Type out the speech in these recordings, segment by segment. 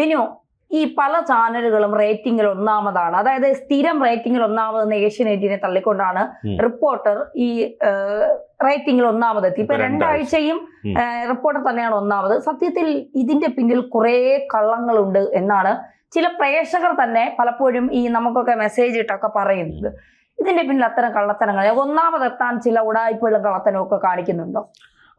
ബിനു, ഈ പല ചാനലുകളും റേറ്റിംഗിൽ ഒന്നാമതാണ്, അതായത് സ്ഥിരം റേറ്റിംഗിൽ ഒന്നാമതെന്ന് ഏഷ്യാനെറ്റിനെ തള്ളിക്കൊണ്ടാണ് റിപ്പോർട്ടർ ഈ റേറ്റിംഗിൽ ഒന്നാമതെത്തി. ഇപ്പൊ 2 ആഴ്ചയും റിപ്പോർട്ടർ തന്നെയാണ് ഒന്നാമത്. സത്യത്തിൽ ഇതിന്റെ പിന്നിൽ കുറെ കള്ളങ്ങളുണ്ട് എന്നാണ് ചില പ്രേക്ഷകർ തന്നെ പലപ്പോഴും ഈ നമുക്കൊക്കെ മെസ്സേജ് ഇട്ടൊക്കെ പറയുന്നത്. ഇതിന്റെ പിന്നിൽ അത്തരം കള്ളത്തനങ്ങൾ, ഒന്നാമതെത്താൻ ചില ഉടായ്പകളും കള്ളത്തനവും ഒക്കെ കാണിക്കുന്നുണ്ടോ?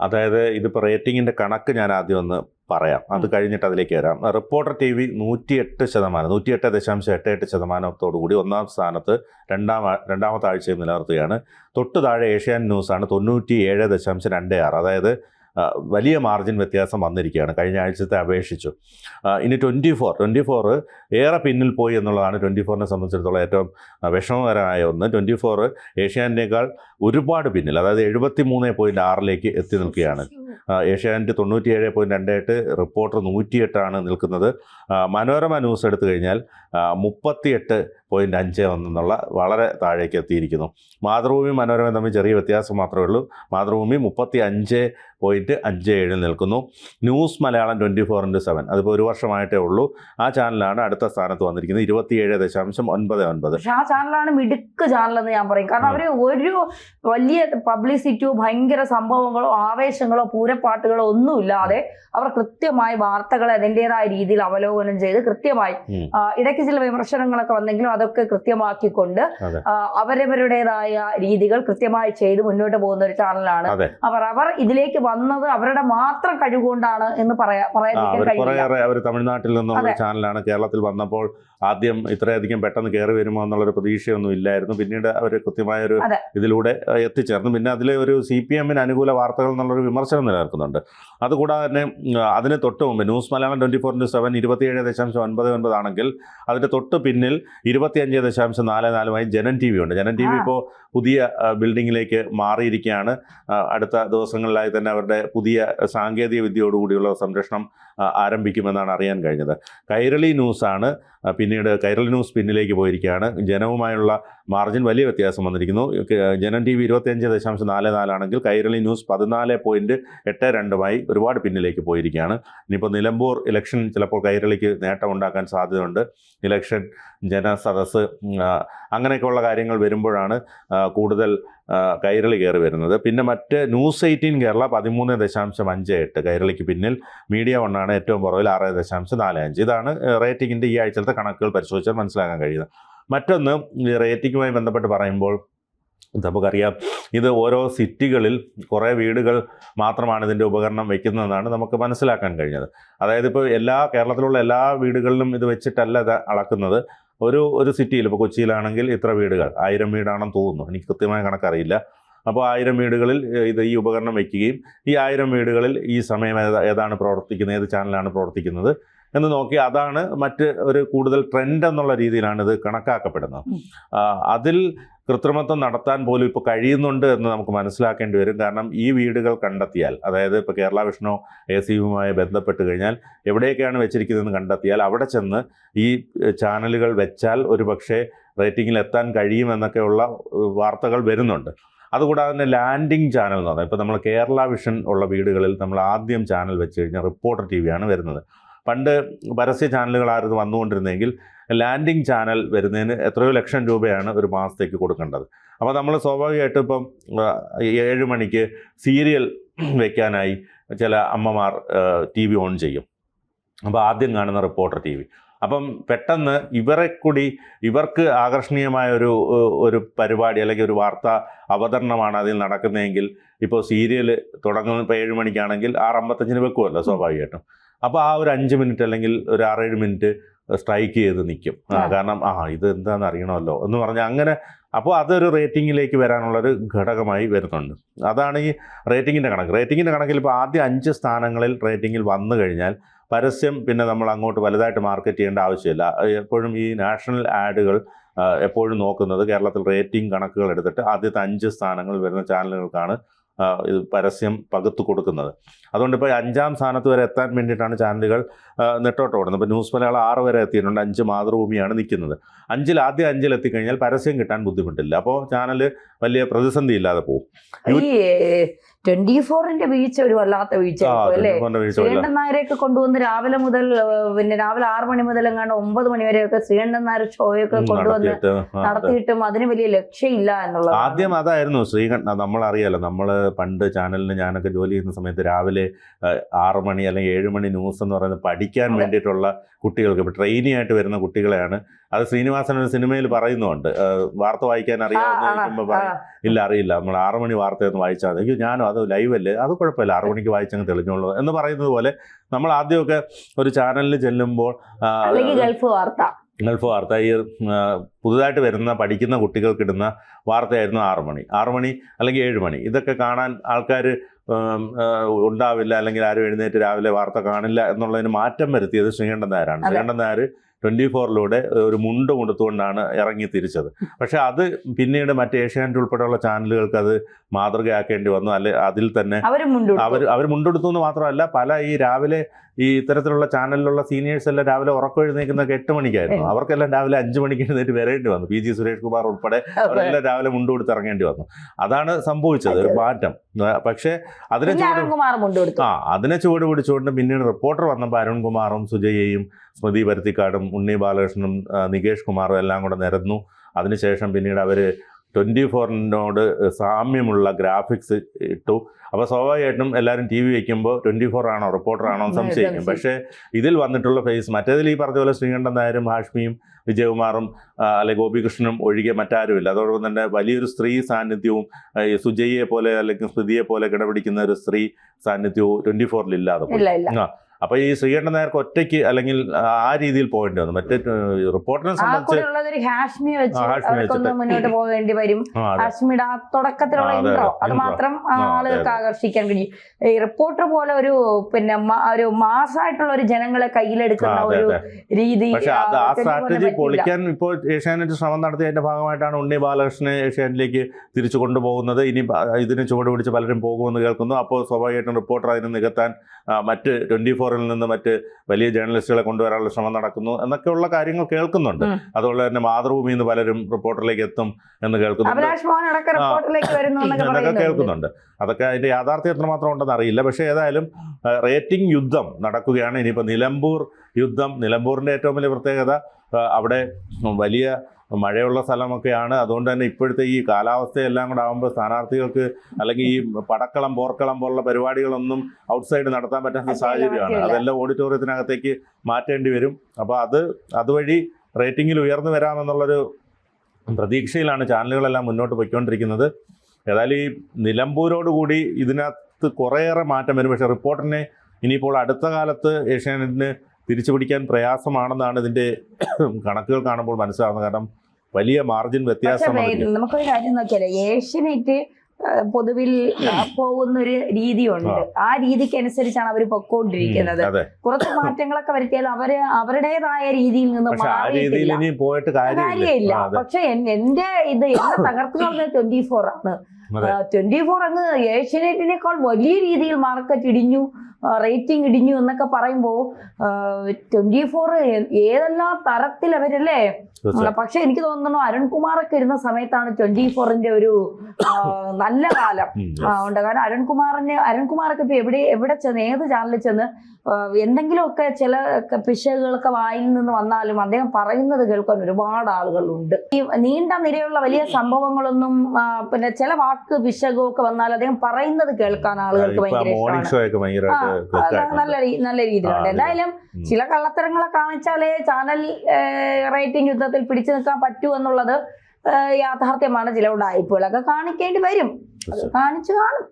അതായത് ഇതിപ്പോൾ റേറ്റിംഗിൻ്റെ കണക്ക് ഞാൻ ആദ്യം ഒന്ന് പറയാം, അത് കഴിഞ്ഞിട്ട് അതിലേക്ക് വരാം. റിപ്പോർട്ടർ TV 108.88% ഒന്നാം സ്ഥാനത്ത് രണ്ടാമത്തെ ആഴ്ചയും നിലനിർത്തുകയാണ്. തൊട്ട് താഴെ ഏഷ്യാനെറ്റ് ന്യൂസാണ് 97.26, അതായത് വലിയ മാർജിൻ വ്യത്യാസം വന്നിരിക്കുകയാണ് കഴിഞ്ഞ ആഴ്ചത്തെ അപേക്ഷിച്ചു. ഇനി 24 ഏറെ പിന്നിൽ പോയി എന്നുള്ളതാണ് 24നെ സംബന്ധിച്ചിടത്തോളം ഏറ്റവും വിഷമകരമായ ഒന്ന്. 24 ഏഷ്യാനെറ്റിനേക്കാൾ ഒരുപാട് പിന്നിൽ, അതായത് 73.6 എത്തി നിൽക്കുകയാണ്. ഏഷ്യാനെറ്റ് 97.28, റിപ്പോർട്ടർ 108 നിൽക്കുന്നത്. മനോരമ ന്യൂസ് എടുത്തു കഴിഞ്ഞാൽ 38.51 എന്നുള്ള വളരെ താഴേക്ക് എത്തിയിരിക്കുന്നു. മാതൃഭൂമി മനോരമ തമ്മിൽ ചെറിയ വ്യത്യാസം മാത്രമേ ഉള്ളൂ. മാതൃഭൂമി 35.57 നിൽക്കുന്നു. ന്യൂസ് മലയാളം 24/7 അതിപ്പോൾ ഒരു വർഷമായിട്ടേ ഉള്ളൂ. ആ ചാനലാണ് അടുത്ത സ്ഥാനത്ത് വന്നിരിക്കുന്നത് 27.99. പക്ഷെ ആ ചാനലാണ് മിടുക്ക് ചാനലെന്ന് ഞാൻ പറയും. കാരണം അവര് ഒരു വലിയ പബ്ലിസിറ്റിയോ ഭയങ്കര സംഭവങ്ങളോ ആവേശങ്ങളോ പൂരപ്പാട്ടുകളോ ഒന്നുമില്ലാതെ അവർ കൃത്യമായി വാർത്തകളെ അതിൻ്റെതായ രീതിയിൽ അവലോകനം ചെയ്ത് കൃത്യമായി, ഇടയ്ക്ക് ചില വിമർശനങ്ങളൊക്കെ വന്നെങ്കിലും അതൊക്കെ കൃത്യമാക്കിക്കൊണ്ട് അവരവരുടേതായ രീതികൾ കൃത്യമായി ചെയ്ത് മുന്നോട്ട് പോകുന്ന ഒരു ചാനലാണ്. അവർ ഇതിലേക്ക് വന്നത് അവരുടെ മാത്രം കഴിവുകൊണ്ടാണ് എന്ന് പറയാൻ അവർ തമിഴ്നാട്ടിൽ നിന്നുള്ള ചാനലാണ്. കേരളത്തിൽ വന്നപ്പോൾ ആദ്യം ഇത്രയധികം പെട്ടെന്ന് കയറി വരുമോ എന്നുള്ളൊരു പ്രതീക്ഷയൊന്നും ഇല്ലായിരുന്നു. പിന്നീട് അവർ കൃത്യമായൊരു ഇതിലൂടെ എത്തിച്ചേർന്നു. പിന്നെ അതിൽ ഒരു CPM-ന് അനുകൂല വാർത്തകൾ എന്നുള്ളൊരു വിമർശനം നിലനിൽക്കുന്നുണ്ട്. അതുകൂടാതെ തന്നെ അതിന് തൊട്ട് മുമ്പ് ന്യൂസ് മലയാളം 24/7 27.99 ആണെങ്കിൽ അതിൻ്റെ തൊട്ട് പിന്നിൽ 25.44 ജനൻ TV ഉണ്ട്. ജനൻ TV ഇപ്പോൾ പുതിയ ബിൽഡിങ്ങിലേക്ക് മാറിയിരിക്കുകയാണ്. അടുത്ത ദിവസങ്ങളിലായി തന്നെ അവരുടെ പുതിയ സാങ്കേതിക വിദ്യയോടുകൂടിയുള്ള സംരക്ഷണം ആരംഭിക്കുമെന്നാണ് അറിയാൻ കഴിഞ്ഞത്. കൈരളി ന്യൂസാണ് പിന്നീട് കൈരളി ന്യൂസ് പിന്നിലേക്ക് പോയിരിക്കുകയാണ്. ജനവുമായുള്ള മാർജിൻ വലിയ വ്യത്യാസം വന്നിരിക്കുന്നു. ജനൻ TV 25.44 ആണെങ്കിൽ കൈരളി ന്യൂസ് 14.82 ഒരുപാട് പിന്നിലേക്ക് പോയിരിക്കുകയാണ്. ഇനിയിപ്പോൾ നിലമ്പൂർ ഇലക്ഷൻ ചിലപ്പോൾ കൈരളിക്ക് നേട്ടമുണ്ടാക്കാൻ സാധ്യതയുണ്ട്. ഇലക്ഷൻ, ജനസദസ്സ്, അങ്ങനെയൊക്കെയുള്ള കാര്യങ്ങൾ വരുമ്പോഴാണ് കൂടുതൽ കൈരളി കയറി വരുന്നത്. പിന്നെ മറ്റ് ന്യൂസ് 18 കേരള 13.58, കൈരളിക്ക് പിന്നിൽ മീഡിയ 1 ആണ് ഏറ്റവും പുറകിൽ 6.45. ഇതാണ് റേറ്റിംഗിൻ്റെ ഈ ആഴ്ചത്തെ കണക്കുകൾ പരിശോധിച്ചാൽ മനസ്സിലാക്കാൻ കഴിയുന്നത്. മറ്റൊന്ന്, റേറ്റിംഗുമായി ബന്ധപ്പെട്ട് പറയുമ്പോൾ നമുക്കറിയാം, ഇത് ഓരോ സിറ്റികളിൽ കുറേ വീടുകൾ മാത്രമാണ് ഇതിൻ്റെ ഉപകരണം വയ്ക്കുന്നതെന്നാണ് നമുക്ക് മനസ്സിലാക്കാൻ കഴിഞ്ഞത്. അതായത് ഇപ്പോൾ കേരളത്തിലുള്ള എല്ലാ വീടുകളിലും ഇത് വെച്ചിട്ടല്ല ഇത് അളക്കുന്നത്. ഒരു സിറ്റിയിൽ, ഇപ്പോൾ കൊച്ചിയിലാണെങ്കിൽ ഇത്ര വീടുകൾ, 1000 വീടാണെന്ന് തോന്നുന്നു, എനിക്ക് കൃത്യമായ കണക്കറിയില്ല. അപ്പോൾ 1000 വീടുകളിൽ ഈ ഉപകരണം വയ്ക്കുകയും ഈ 1000 വീടുകളിൽ ഈ സമയം ഏതാണ് പ്രവർത്തിക്കുന്നത്, ഏത് ചാനലാണ് പ്രവർത്തിക്കുന്നത് എന്ന് നോക്കി അതാണ് മറ്റ് ഒരു കൂടുതൽ ട്രെൻഡ് എന്നുള്ള രീതിയിലാണ് ഇത് കണക്കാക്കപ്പെടുന്നത്. അതിൽ കൃത്രിമത്വം നടത്താൻ പോലും ഇപ്പോൾ കഴിയുന്നുണ്ട് എന്ന് നമുക്ക് മനസ്സിലാക്കേണ്ടി വരും. കാരണം ഈ വീടുകൾ കണ്ടെത്തിയാൽ, അതായത് ഇപ്പോൾ കേരള വിഷനോ ACUമായി ബന്ധപ്പെട്ട് കഴിഞ്ഞാൽ എവിടെയൊക്കെയാണ് വെച്ചിരിക്കുന്നതെന്ന് കണ്ടെത്തിയാൽ അവിടെ ചെന്ന് ഈ ചാനലുകൾ വെച്ചാൽ ഒരു പക്ഷേ റേറ്റിങ്ങിൽ എത്താൻ കഴിയുമെന്നൊക്കെയുള്ള വാർത്തകൾ വരുന്നുണ്ട്. അതുകൂടാതെ തന്നെ ലാൻഡിംഗ് ചാനൽ എന്ന് പറഞ്ഞാൽ, ഇപ്പോൾ നമ്മൾ കേരള വിഷൻ ഉള്ള വീടുകളിൽ നമ്മൾ ആദ്യം ചാനൽ വെച്ച് കഴിഞ്ഞാൽ റിപ്പോർട്ടർ TV ആണ് വരുന്നത്. പണ്ട് പരസ്യ ചാനലുകളായിരുന്നു വന്നുകൊണ്ടിരുന്നെങ്കിൽ ലാൻഡിംഗ് ചാനൽ വരുന്നതിന് എത്രയോ ലക്ഷം രൂപയാണ് ഒരു മാസത്തേക്ക് കൊടുക്കേണ്ടത്. അപ്പോൾ നമ്മൾ സ്വാഭാവികമായിട്ടും ഇപ്പം 7 മണിക്ക് സീരിയൽ വയ്ക്കാനായി ചില അമ്മമാർ TV ഓൺ ചെയ്യും. അപ്പോൾ ആദ്യം കാണുന്ന റിപ്പോർട്ടർ TV. അപ്പം പെട്ടെന്ന് ഇവർക്ക് ആകർഷണീയമായ ഒരു പരിപാടി അല്ലെങ്കിൽ ഒരു വാർത്താ അവതരണമാണ് അതിൽ നടക്കുന്നതെങ്കിൽ, ഇപ്പോൾ സീരിയൽ തുടങ്ങുന്നത് ഇപ്പോൾ 7 മണിക്കാണെങ്കിൽ 6:55 വെക്കുമല്ലോ സ്വാഭാവികമായിട്ടും. അപ്പോൾ ആ ഒരു 5 മിനിറ്റ് അല്ലെങ്കിൽ ഒരു 6-7 മിനിറ്റ് സ്ട്രൈക്ക് ചെയ്ത് നിൽക്കും. കാരണം ഇത് എന്താണെന്ന് അറിയണമല്ലോ എന്ന് പറഞ്ഞാൽ അങ്ങനെ. അപ്പോൾ അതൊരു റേറ്റിങ്ങിലേക്ക് വരാനുള്ളൊരു ഘടകമായി വരുന്നുണ്ട്. അതാണ് ഈ റേറ്റിങ്ങിൻ്റെ കണക്ക്. റേറ്റിങ്ങിൻ്റെ കണക്കിൽ ഇപ്പോൾ ആദ്യ 5 സ്ഥാനങ്ങളിൽ റേറ്റിങ്ങിൽ വന്നു കഴിഞ്ഞാൽ പരസ്യം പിന്നെ നമ്മൾ അങ്ങോട്ട് വലുതായിട്ട് മാർക്കറ്റ് ചെയ്യേണ്ട ആവശ്യമില്ല. എപ്പോഴും ഈ നാഷണൽ ആഡുകൾ എപ്പോഴും നോക്കുന്നത് കേരളത്തിൽ റേറ്റിംഗ് കണക്കുകൾ എടുത്തിട്ട് ആദ്യത്തെ 5 സ്ഥാനങ്ങൾ വരുന്ന ചാനലുകൾക്കാണ് ഇത് പരസ്യം പകുത്തു കൊടുക്കുന്നത്. അതുകൊണ്ട് ഇപ്പോൾ 5ാം സ്ഥാനത്ത് വരെ എത്താൻ വേണ്ടിയിട്ടാണ് ചാനലുകൾ നെട്ടോട്ട് ഓടുന്നത്. ഇപ്പോൾ ന്യൂസ് മലയാളം 6 വരെ എത്തിയിട്ടുണ്ട്, 5 മാതൃഭൂമിയാണ് നിൽക്കുന്നത്. ആദ്യ 5-ൽ എത്തിക്കഴിഞ്ഞാൽ പരസ്യം കിട്ടാൻ ബുദ്ധിമുട്ടില്ല. അപ്പോൾ ചാനൽ വലിയ പ്രതിസന്ധി ഇല്ലാതെ പോകും. ഈ 24-ന്റെ വീഴ്ച ഒരു വല്ലാത്ത വീഴ്ച അല്ലേ? ശ്രീകണ്ഠൻ നായരെയൊക്കെ കൊണ്ടുവന്ന് രാവിലെ മുതൽ പിന്നെ രാവിലെ 6 മണി മുതൽ എങ്ങാണ്ട് 9 മണി വരെയൊക്കെ ശ്രീകണ്ഠൻ നായർ ഷോയൊക്കെ കൊണ്ടുവന്ന് നടത്തിയിട്ടും അതിന് വലിയ ലക്ഷ്യമില്ല എന്നുള്ളത്. ആദ്യം അതായിരുന്നു ശ്രീകണ്ഠൻ. നമ്മളറിയാലോ, നമ്മള് പണ്ട് ചാനലിന് ഞാനൊക്കെ ജോലി ചെയ്യുന്ന സമയത്ത് രാവിലെ 6 മണി അല്ലെങ്കിൽ 7 മണി ന്യൂസ് എന്ന് പറയുന്നത് പഠിക്കാൻ വേണ്ടിയിട്ടുള്ള കുട്ടികൾക്ക്, ഇപ്പൊ ട്രെയിനി ആയിട്ട് വരുന്ന കുട്ടികളെയാണ്. അത് ശ്രീനിവാസൻ ഒരു സിനിമയിൽ പറയുന്നുണ്ട്, വാർത്ത വായിക്കാൻ അറിയാവുന്ന പറയും, ഇല്ല അറിയില്ല, നമ്മൾ 6 മണി വാർത്തയൊന്ന് വായിച്ചാൽ മതി. ഞാനും അത് ലൈവല്ലേ, അത് കുഴപ്പമില്ല, 6 മണിക്ക് വായിച്ചങ്ങ് തെളിഞ്ഞോളൂ എന്ന് പറയുന്നത് പോലെ നമ്മൾ ആദ്യമൊക്കെ ഒരു ചാനലിൽ ചെല്ലുമ്പോൾ ഗൾഫ് വാർത്ത ഈ പുതുതായിട്ട് വരുന്ന പഠിക്കുന്ന കുട്ടികൾക്കിടുന്ന വാർത്തയായിരുന്നു 6 മണി അല്ലെങ്കിൽ 7 മണി. ഇതൊക്കെ കാണാൻ ആൾക്കാർ ഉണ്ടാവില്ല, അല്ലെങ്കിൽ ആരും എഴുന്നേറ്റ് രാവിലെ വാർത്ത കാണില്ല എന്നുള്ളതിന് മാറ്റം വരുത്തിയത് ശ്രീകണ്ഠൻ നായരാണ്. ശ്രീകണ്ഠൻ നായർ 24-ലൂടെ ഒരു മുണ്ട് കൊടുത്തുകൊണ്ടാണ് ഇറങ്ങി തിരിച്ചത്. പക്ഷെ അത് പിന്നീട് മറ്റ് ഏഷ്യാനെറ്റ് ഉൾപ്പെടെയുള്ള ചാനലുകൾക്ക് അത് മാതൃകയാക്കേണ്ടി വന്നു. അതിൽ തന്നെ അവർ മുണ്ടെടുത്തു എന്ന് മാത്രമല്ല, പല ഈ രാവിലെ ഈ ഇത്തരത്തിലുള്ള ചാനലിലുള്ള സീനിയേഴ്സ് എല്ലാം രാവിലെ ഉറക്കം എഴുന്നേക്കുന്നതൊക്കെ 8 മണിക്കായിരുന്നു. അവർക്കെല്ലാം രാവിലെ 5 മണിക്ക് എഴുന്നേറ്റ് വരേണ്ടി വന്നു. PG സുരേഷ് കുമാർ ഉൾപ്പെടെ അവരെല്ലാം രാവിലെ മുണ്ട് കൊടുത്ത് ഇറങ്ങേണ്ടി വന്നു. അതാണ് സംഭവിച്ചത്, ഒരു മാറ്റം. പക്ഷേ അതിനെ ചുവട് പിടിച്ചുകൊണ്ട് പിന്നീട് റിപ്പോർട്ടർ വന്നപ്പോൾ അരുൺകുമാറും സുജയയും സ്മൃതി പരുത്തിക്കാടും ഉണ്ണി ബാലകൃഷ്ണനും നികേഷ് കുമാറും എല്ലാം കൂടെ നിരന്നു. അതിനുശേഷം പിന്നീട് അവർ 24-നോട് സാമ്യമുള്ള ഗ്രാഫിക്സ് ഇട്ടു. അപ്പോൾ സ്വാഭാവികമായിട്ടും എല്ലാവരും TV വയ്ക്കുമ്പോൾ 24 ആണോ റിപ്പോർട്ടറാണോ എന്ന് സംശയിക്കും. പക്ഷേ ഇതിൽ വന്നിട്ടുള്ള ഫേസ്, മറ്റേതിൽ ഈ പറഞ്ഞ പോലെ ശ്രീകണ്ഠൻ നായരും ഹാഷ്മിയും വിജയകുമാറും അല്ലെങ്കിൽ ഗോപികൃഷ്ണനും ഒഴികെ മറ്റാരുമില്ല. അതോടൊപ്പം തന്നെ വലിയൊരു സ്ത്രീ സാന്നിധ്യവും സുജയെ പോലെ അല്ലെങ്കിൽ സ്മൃതിയെ പോലെ കിടപിടിക്കുന്ന ഒരു സ്ത്രീ സാന്നിധ്യവും 24-ൽ ഇല്ലാതെ. അപ്പൊ ഈ ശ്രീകണ്ഠൻ നായർക്ക് ഒറ്റയ്ക്ക് അല്ലെങ്കിൽ ആ രീതിയിൽ പോകേണ്ടി വന്നു. മറ്റേ റിപ്പോർട്ടറിനെ സംബന്ധിച്ച് മുന്നോട്ട് പോകേണ്ടി വരും. ഹാഷ്മിയുടെ ആ തുടക്കത്തിലുള്ള ഇൻട്രോ അത് മാത്രം ആളുകൾക്ക് ആകർഷിക്കാൻ കഴിയും. ഈ റിപ്പോർട്ടർ പോലെ ഒരു പിന്നെ ഒരു മാസമായിട്ടുള്ള ഒരു ജനങ്ങളെ കയ്യിലെടുക്കുന്ന ഒരു രീതി. പക്ഷെ അത് ആ സ്ട്രാറ്റജി പൊളിക്കാൻ ഇപ്പോൾ ഏഷ്യാനെറ്റ് ശ്രമം നടത്തിയതിന്റെ ഭാഗമായിട്ടാണ് ഉണ്ണി ബാലകൃഷ്ണനെ ഏഷ്യാനെറ്റിലേക്ക് തിരിച്ചു കൊണ്ടുപോകുന്നത്. ഇനി ഇതിന് ചുവട് പിടിച്ച് പലരും പോകുമെന്ന് കേൾക്കുന്നു. അപ്പോൾ സ്വാഭാവികമായിട്ടും റിപ്പോർട്ടർ അതിന് നികത്താൻ മറ്റ് 24-ൽ നിന്ന് മറ്റ് വലിയ ജേർണലിസ്റ്റുകളെ കൊണ്ടുവരാനുള്ള ശ്രമം നടക്കുന്നു എന്നൊക്കെയുള്ള കാര്യങ്ങൾ കേൾക്കുന്നുണ്ട്. അതുപോലെ തന്നെ മാതൃഭൂമിയിൽ നിന്ന് പലരും റിപ്പോർട്ടറിലേക്ക് എത്തും എന്ന് എന്നൊക്കെ കേൾക്കുന്നുണ്ട്. അതൊക്കെ അതിന്റെ യാഥാർത്ഥ്യം എത്രമാത്രം ഉണ്ടെന്ന് അറിയില്ല. പക്ഷേ ഏതായാലും റേറ്റിംഗ് യുദ്ധം നടക്കുകയാണ്. ഇനിയിപ്പോൾ നിലമ്പൂർ യുദ്ധം, നിലമ്പൂരിന്റെ ഏറ്റവും വലിയ പ്രത്യേകത അവിടെ വലിയ മഴയുള്ള സ്ഥലമൊക്കെയാണ്. അതുകൊണ്ട് തന്നെ ഇപ്പോഴത്തെ ഈ കാലാവസ്ഥയെല്ലാം കൂടെ ആകുമ്പോൾ സ്ഥാനാർത്ഥികൾക്ക് അല്ലെങ്കിൽ ഈ പടക്കളം പോർക്കളം പോലുള്ള പരിപാടികളൊന്നും ഔട്ട്സൈഡ് നടത്താൻ പറ്റാത്ത സാഹചര്യമാണ്. അതെല്ലാം ഓഡിറ്റോറിയത്തിനകത്തേക്ക് മാറ്റേണ്ടി വരും. അപ്പോൾ അതുവഴി റേറ്റിംഗിൽ ഉയർന്നു വരാമെന്നുള്ളൊരു പ്രതീക്ഷയിലാണ് ചാനലുകളെല്ലാം മുന്നോട്ട് പോയിക്കൊണ്ടിരിക്കുന്നത്. ഏതായാലും ഈ നിലമ്പൂരോടുകൂടി ഇതിനകത്ത് കുറേയേറെ മാറ്റം വരും. പക്ഷേ റിപ്പോർട്ടറിനെ ഇനിയിപ്പോൾ അടുത്ത കാലത്ത് ഏഷ്യാനെറ്റിന് തിരിച്ചു പിടിക്കാൻ പ്രയാസമാണെന്നാണ് ഇതിൻ്റെ കണക്കുകൾ കാണുമ്പോൾ മനസ്സിലാവുന്നത്. കാരണം വലിയ മാർജിൻ വ്യത്യാസം. നമുക്കൊരു കാര്യം നോക്കിയാലേ, ഏഷ്യാനെറ്റ് പൊതുവിൽ പോകുന്നൊരു രീതിയുണ്ട്. ആ രീതിക്ക് അനുസരിച്ചാണ് അവർ പൊക്കോണ്ടിരിക്കുന്നത്. കുറച്ച് മാറ്റങ്ങളൊക്കെ വരുത്തിയാൽ അവരുടേതായ രീതിയിൽ നിന്ന് പോയിട്ട് കാര്യമില്ല. പക്ഷെ എന്റെ തകർത്തു കളഞ്ഞത് 24 ആണ്. 24 അങ്ങ് ഏഷ്യാനെറ്റിനേക്കാൾ വലിയ രീതിയിൽ മാർക്കറ്റ് ഇടിഞ്ഞു, റേറ്റിംഗ് ഇടിഞ്ഞു എന്നൊക്കെ പറയുമ്പോൾ 24 ഏതെല്ലാം തരത്തിൽ അവരല്ലേ. പക്ഷെ എനിക്ക് തോന്നുന്നു അരുൺകുമാറൊക്കെ ഇരുന്ന സമയത്താണ് 24-ന്റെ ഒരു നല്ല കാലം ഉണ്ട്. കാരണം അരുൺകുമാറൊക്കെ ഇപ്പൊ എവിടെ ചെന്ന് ഏത് ചാനലിൽ ചെന്ന് എന്തെങ്കിലുമൊക്കെ ചില പിശകുകളൊക്കെ വായിൽ നിന്ന് വന്നാലും അദ്ദേഹം പറയുന്നത് കേൾക്കാൻ ഒരുപാട് ആളുകളുണ്ട്. ഈ നീണ്ട നിരയുള്ള വലിയ സംഭവങ്ങളൊന്നും പിന്നെ ചില വാക്ക് പിശകൊക്കെ വന്നാൽ അദ്ദേഹം പറയുന്നത് കേൾക്കാൻ ആളുകൾക്ക് ഭയങ്കര നല്ല രീതിയിലുണ്ട്. എന്തായാലും ചില കള്ളത്തരങ്ങളെ കാണിച്ചാലേ ചാനൽ റേറ്റിംഗ് യുദ്ധത്തിൽ പിടിച്ചു നിൽക്കാൻ പറ്റൂ എന്നുള്ളത് യാഥാർത്ഥ്യമാണ്. ചില ഉടായ്പകളൊക്കെ കാണിക്കേണ്ടി വരും, അത് കാണിച്ചു കാണും.